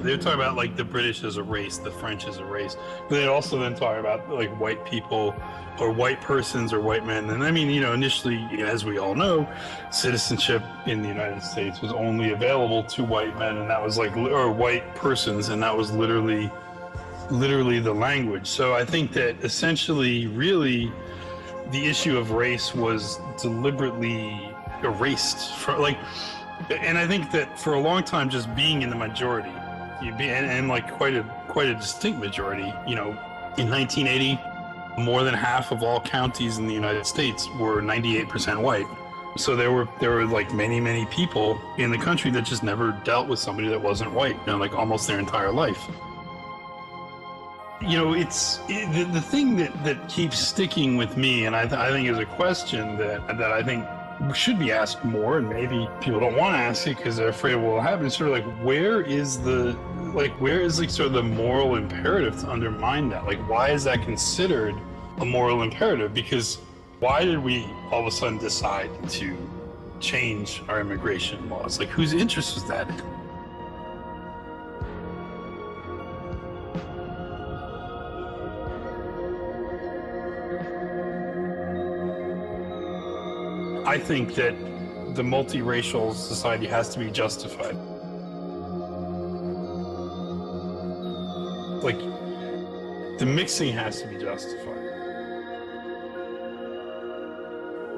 they talk about like the British as a race, the French as a race, but they'd also then talk about like white people or white persons or white men. And I mean, initially, as we all know, citizenship in the United States was only available to white men, and that was like, or white persons, and that was literally the language. So I think that essentially, really, the issue of race was deliberately erased from, like, and I think that for a long time, just being in the majority, and like quite a distinct majority, in 1980, more than half of all counties in the United States were 98% white. So there were like many people in the country that just never dealt with somebody that wasn't white, like almost their entire life. It's the thing that keeps sticking with me, and I think is a question that I think should be asked more, and maybe people don't want to ask it because they're afraid of what will happen. It's sort of like, where is like sort of the moral imperative to undermine that? Like, why is that considered a moral imperative? Because why did we all of a sudden decide to change our immigration laws? Like, whose interest was that in? I think that the multiracial society has to be justified. Like, the mixing has to be justified.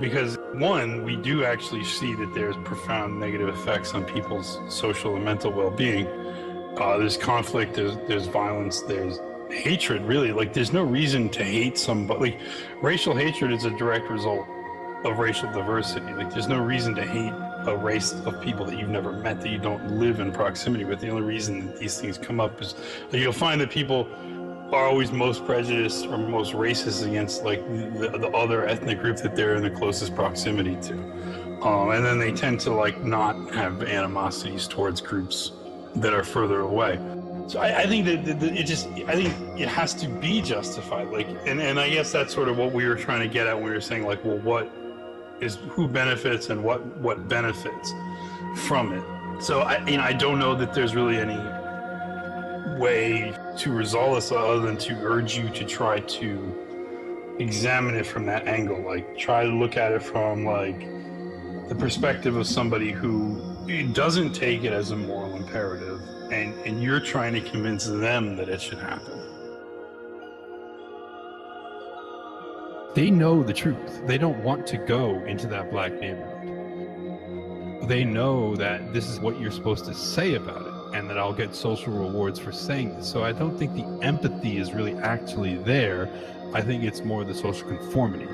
Because, one, we do actually see that there's profound negative effects on people's social and mental well-being. There's conflict, there's violence, there's hatred, really. Like, there's no reason to hate somebody. Like, racial hatred is a direct result of racial diversity. Like, there's no reason to hate a race of people that you've never met, that you don't live in proximity with. The only reason that these things come up is that you'll find that people are always most prejudiced or most racist against like the other ethnic group that they're in the closest proximity to. And then they tend to like not have animosities towards groups that are further away. So I think that I think it has to be justified. Like, and I guess that's sort of what we were trying to get at when we were saying like, well, who benefits and what benefits from it. So I don't know that there's really any way to resolve this other than to urge you to try to examine it from that angle. Like, try to look at it from like the perspective of somebody who doesn't take it as a moral imperative, and you're trying to convince them that it should happen. They know the truth. They don't want to go into that black neighborhood. They know that this is what you're supposed to say about it, and that I'll get social rewards for saying this. So I don't think the empathy is really actually there. I think it's more the social conformity.